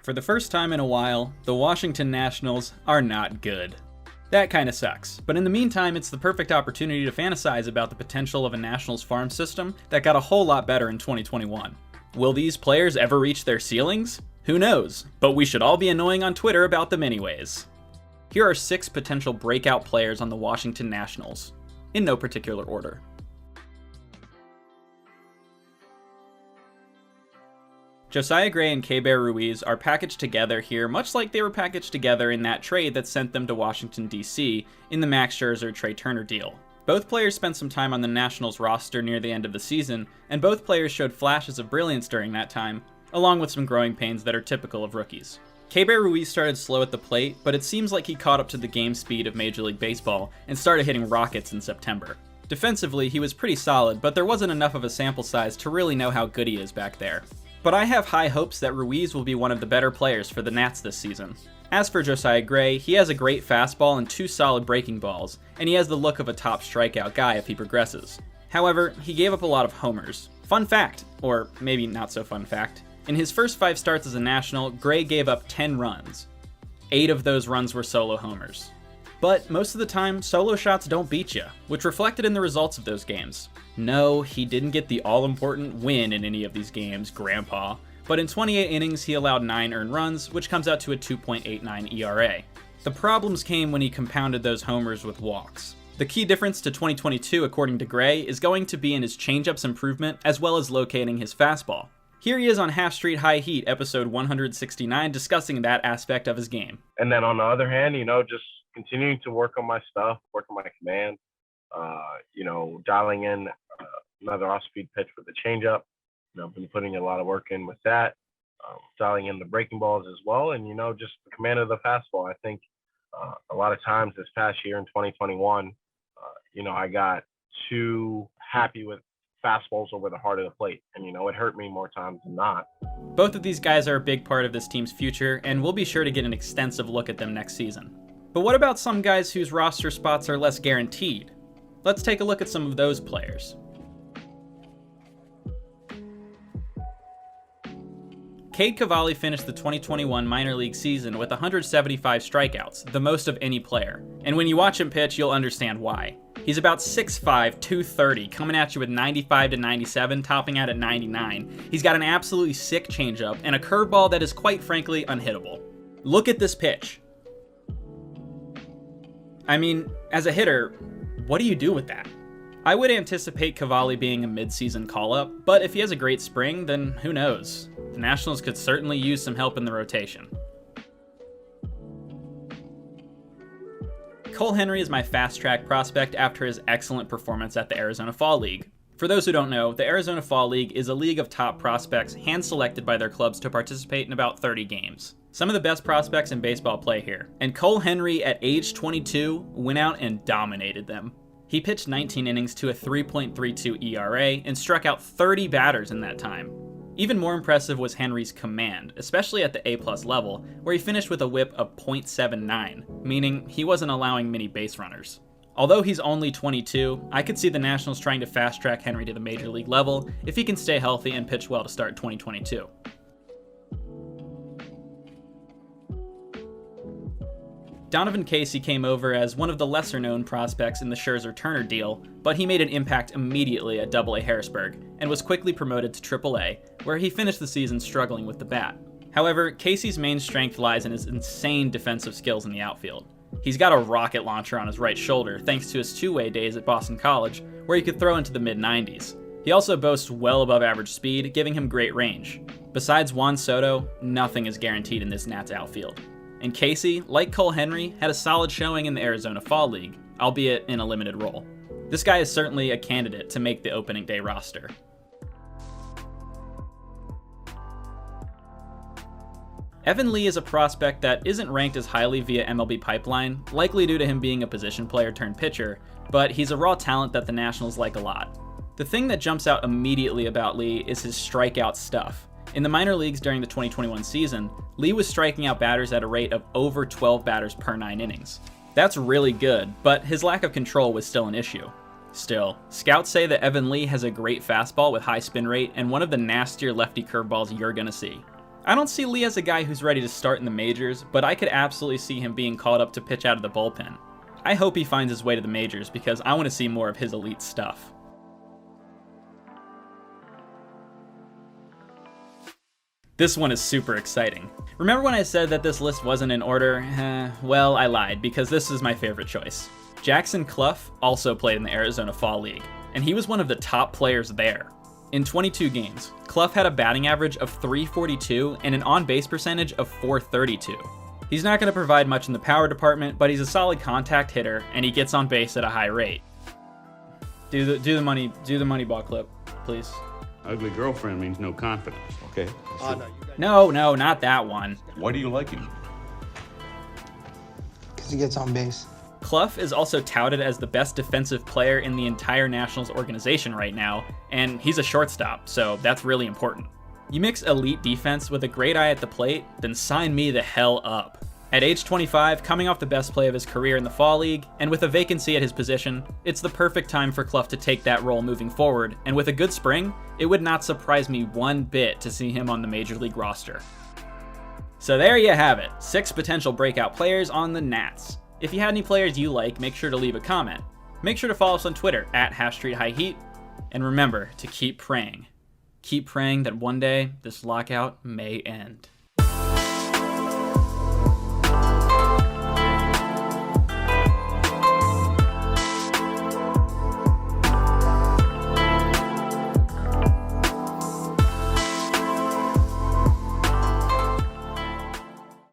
For the first time in a while, the Washington Nationals are not good. That kinda sucks, but in the meantime, it's the perfect opportunity to fantasize about the potential of a Nationals farm system that got a whole lot better in 2021. Will these players ever reach their ceilings? Who knows, but we should all be annoying on Twitter about them anyways. Here are 6 potential breakout players on the Washington Nationals, in no particular order. Josiah Gray and Cade Ruiz are packaged together here, much like they were packaged together in that trade that sent them to Washington, D.C. in the Max Scherzer-Trey Turner deal. Both players spent some time on the Nationals roster near the end of the season, and both players showed flashes of brilliance during that time, along with some growing pains that are typical of rookies. Cade Ruiz started slow at the plate, but it seems like he caught up to the game speed of Major League Baseball and started hitting rockets in September. Defensively, he was pretty solid, but there wasn't enough of a sample size to really know how good he is back there. But I have high hopes that Ruiz will be one of the better players for the Nats this season. As for Josiah Gray, he has a great fastball and 2 solid breaking balls, and he has the look of a top strikeout guy if he progresses. However, he gave up a lot of homers. Fun fact, or maybe not so fun fact, in his first 5 starts as a National, Gray gave up 10 runs. 8 of those runs were solo homers. But most of the time, solo shots don't beat you, which reflected in the results of those games. No, he didn't get the all-important win in any of these games, Grandpa, but in 28 innings he allowed 9 earned runs, which comes out to a 2.89 ERA. The problems came when he compounded those homers with walks. The key difference to 2022, according to Gray, is going to be in his changeups improvement as well as locating his fastball. Here he is on Half Street High Heat, episode 169, discussing that aspect of his game. And then on the other hand, just continuing to work on my stuff, work on my command, dialing in another off-speed pitch with the changeup. I've been putting a lot of work in with that, dialing in the breaking balls as well, and, just the command of the fastball. I think a lot of times this past year in 2021, I got too happy with fastballs over the heart of the plate, and, it hurt me more times than not. Both of these guys are a big part of this team's future, and we'll be sure to get an extensive look at them next season. But what about some guys whose roster spots are less guaranteed? Let's take a look at some of those players. Cade Cavallaro finished the 2021 minor league season with 175 strikeouts, the most of any player. And when you watch him pitch, you'll understand why. He's about 6'5", 230, coming at you with 95 to 97, topping out at 99. He's got an absolutely sick changeup and a curveball that is quite frankly unhittable. Look at this pitch. I mean, as a hitter, what do you do with that? I would anticipate Cavallaro being a mid-season call-up, but if he has a great spring, then who knows? The Nationals could certainly use some help in the rotation. Cole Henry is my fast-track prospect after his excellent performance at the Arizona Fall League. For those who don't know, the Arizona Fall League is a league of top prospects hand-selected by their clubs to participate in about 30 games. Some of the best prospects in baseball play here, and Cole Henry at age 22 went out and dominated them. He pitched 19 innings to a 3.32 ERA and struck out 30 batters in that time. Even more impressive was Henry's command, especially at the A+ level, where he finished with a whip of .79, meaning he wasn't allowing many base runners. Although he's only 22, I could see the Nationals trying to fast-track Henry to the major league level if he can stay healthy and pitch well to start 2022. Donovan Casey came over as one of the lesser-known prospects in the Scherzer-Turner deal, but he made an impact immediately at AA Harrisburg and was quickly promoted to AAA, where he finished the season struggling with the bat. However, Casey's main strength lies in his insane defensive skills in the outfield. He's got a rocket launcher on his right shoulder thanks to his two-way days at Boston College, where he could throw into the mid-90s. He also boasts well above average speed, giving him great range. Besides Juan Soto, nothing is guaranteed in this Nats outfield. And Casey, like Cole Henry, had a solid showing in the Arizona Fall League, albeit in a limited role. This guy is certainly a candidate to make the opening day roster. Evan Lee is a prospect that isn't ranked as highly via MLB Pipeline, likely due to him being a position player turned pitcher, but he's a raw talent that the Nationals like a lot. The thing that jumps out immediately about Lee is his strikeout stuff. In the minor leagues during the 2021 season, Lee was striking out batters at a rate of over 12 batters per 9 innings. That's really good, but his lack of control was still an issue. Still, scouts say that Evan Lee has a great fastball with high spin rate and one of the nastier lefty curveballs you're gonna see. I don't see Lee as a guy who's ready to start in the majors, but I could absolutely see him being called up to pitch out of the bullpen. I hope he finds his way to the majors because I want to see more of his elite stuff. This one is super exciting. Remember when I said that this list wasn't in order? Well, I lied, because this is my favorite choice. Jackson Cluff also played in the Arizona Fall League, and he was one of the top players there. In 22 games, Cluff had a batting average of .342 and an on-base percentage of .432. He's not going to provide much in the power department, but he's a solid contact hitter, and he gets on base at a high rate. Do the money ball clip, please. Ugly girlfriend means no confidence. Okay. No, not that one. Why do you like him? Because he gets on base. Cluff is also touted as the best defensive player in the entire Nationals organization right now, and he's a shortstop, so that's really important. You mix elite defense with a great eye at the plate, then sign me the hell up. At age 25, coming off the best play of his career in the Fall League, and with a vacancy at his position, it's the perfect time for Cluff to take that role moving forward, and with a good spring, it would not surprise me one bit to see him on the Major League roster. So there you have it, 6 potential breakout players on the Nats. If you had any players you like, make sure to leave a comment. Make sure to follow us on Twitter at #StreetHighHeat, and remember to keep praying. Keep praying that one day this lockout may end.